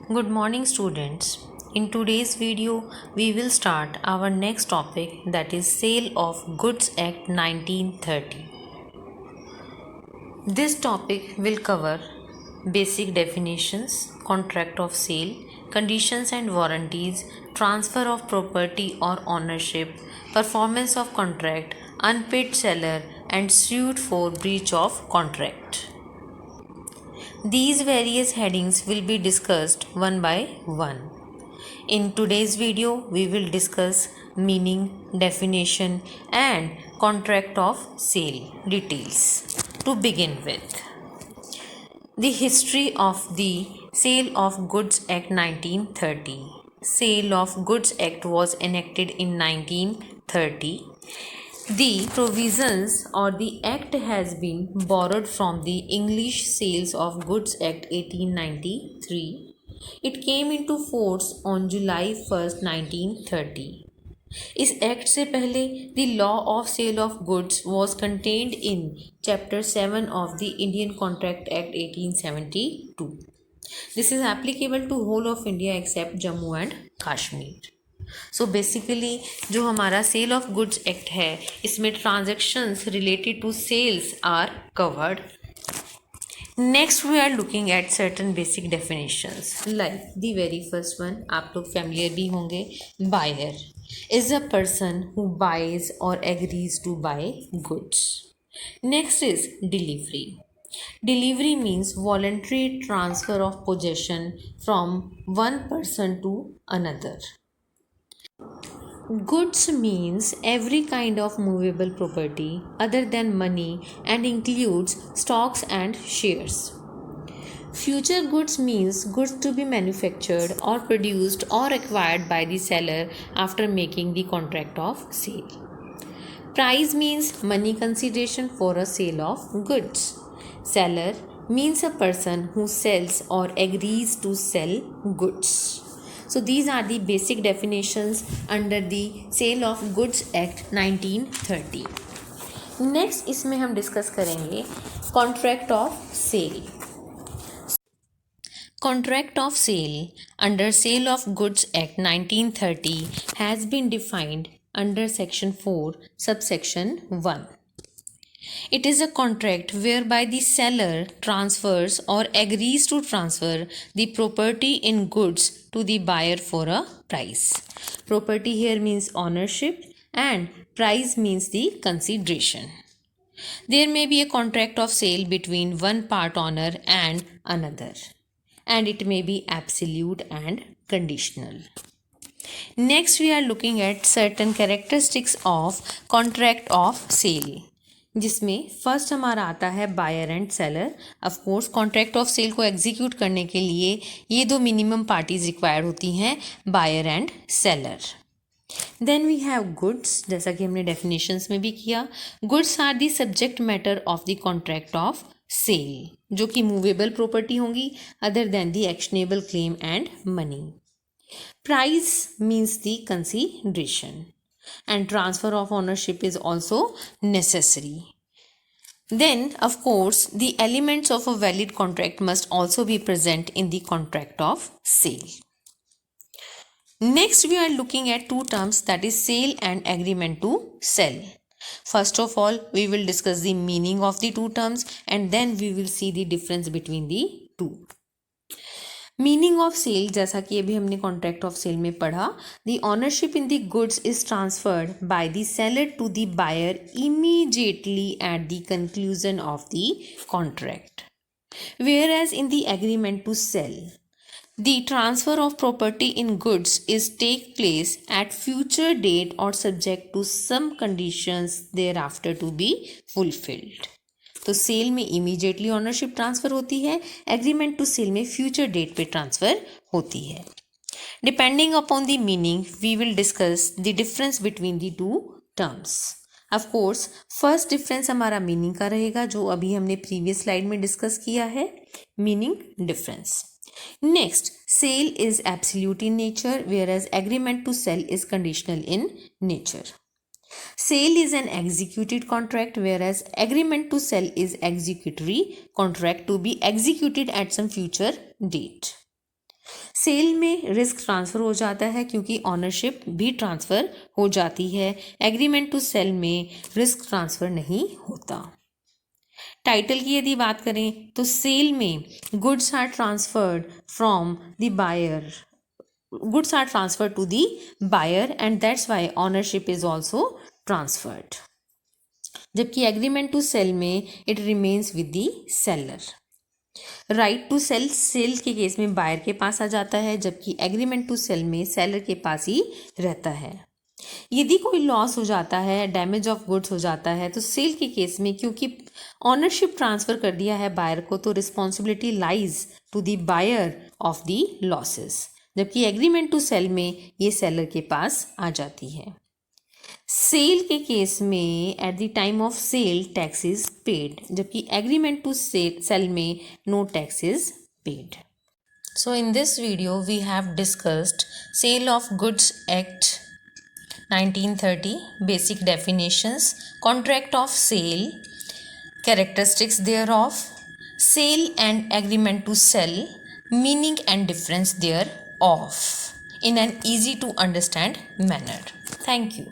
Good morning, students. In today's video, we will start our next topic, that is Sale of Goods Act 1930. This topic will cover basic definitions, contract of sale, conditions and warranties, transfer of property or ownership, performance of contract, unpaid seller, and suit for breach of contract. These various headings will be discussed one by one. In today's video, we will discuss meaning, definition, and contract of sale details. To begin with, the history of the Sale of Goods Act 1930. Sale of Goods Act was enacted in 1930. The provisions or the act has been borrowed from the English Sales of Goods Act 1893. It came into force on July 1st, 1930. इस एक्ट से पहले the law of sale of goods was contained in chapter 7 of the Indian contract act 1872. This is applicable to whole of India except Jammu and Kashmir. So basically जो हमारा sale of goods act है इसमें transactions related to sales are covered. Next we are looking at certain basic definitions like the very first one, आप लोग familiar भी होंगे. Buyer is a person who buys और agrees to buy goods. Next is delivery. Delivery means voluntary transfer of possession from one person to another. Goods means every kind of movable property other than money and includes stocks and shares. Future goods means goods to be manufactured or produced or acquired by the seller after making the contract of sale. Price means money consideration for a sale of goods. Seller means a person who sells or agrees to sell goods. So these are the basic definitions under the Sale of Goods Act 1930. Next इसमें हम discuss करेंगे Contract of Sale. Contract of sale under Sale of Goods Act 1930 has been defined under Section 4, subsection 1. It is a contract whereby the seller transfers or agrees to transfer the property in goods to the buyer for a price. Property here means ownership and price means the consideration. There may be a contract of sale between one part owner and another, and it may be absolute and conditional. Next we are looking at certain characteristics of contract of sale, जिसमें first हमारा आता है buyer and seller. Of course contract of sale को execute करने के लिए ये दो मिनिमम पार्टीज रिक्वायर्ड होती हैं, buyer and seller. Then we have goods, जैसा कि हमने डेफिनेशंस में भी किया. Goods are the subject matter of the contract of sale, जो कि मूवेबल प्रॉपर्टी होंगी other than the actionable claim and money. Price means the consideration and transfer of ownership is also necessary. Then of course the elements of a valid contract must also be present in the contract of sale. Next we are looking at two terms, that is sale and agreement to sell. First of all we will discuss the meaning of the two terms and then we will see the difference between the two. Meaning of sale, जैसा कि अभी हमने contract of sale में पढ़ा, the ownership in the goods is transferred by the seller to the buyer immediately at the conclusion of the contract. Whereas in the agreement to sell, the transfer of property in goods is take place at future date और subject to some conditions thereafter to be fulfilled. तो sale में immediately ownership transfer होती है, agreement to sale में future date पे transfer होती है. Depending upon the meaning we will discuss the difference between the two terms. Of course first difference हमारा meaning का रहेगा, जो अभी हमने प्रीवियस स्लाइड में डिस्कस किया है, meaning difference. Next, sale is absolute in nature whereas agreement to sale is conditional in nature. Sale is an executed contract whereas agreement to sell is executory contract to be executed at some future date. Sale में risk transfer हो जाता है क्योंकि ownership भी transfer हो जाती है। Agreement to sale में रिस्क ट्रांसफ़र नहीं होता। टाइटल की यदि बात करें तो सेल में goods are transferred from the buyer, goods are transferred to the buyer and that's why ownership is also transferred. जबकि एग्रीमेंट टू सेल में it remains with the seller. Right to sale sale के case में buyer के पास आ जाता है, जबकि एग्रीमेंट टू सेल में सेलर के पास ही रहता है। यदि कोई लॉस हो जाता है, डैमेज ऑफ गुड्स हो जाता है, तो सेल के केस में क्योंकि ऑनरशिप ट्रांसफ़र कर दिया है बायर को, तो responsibility lies to the buyer of the losses, जबकि एग्रीमेंट टू सेल में ये सेलर के पास आ जाती है। सेल के केस में at the time of sale tax is paid, जबकि एग्रीमेंट टू सेल में no tax is paid. So in this video we have discussed Sale of Goods Act 1930, basic definitions, contract of sale, characteristics thereof, sale and agreement to sell, meaning and difference thereof in an easy to understand manner. Thank you.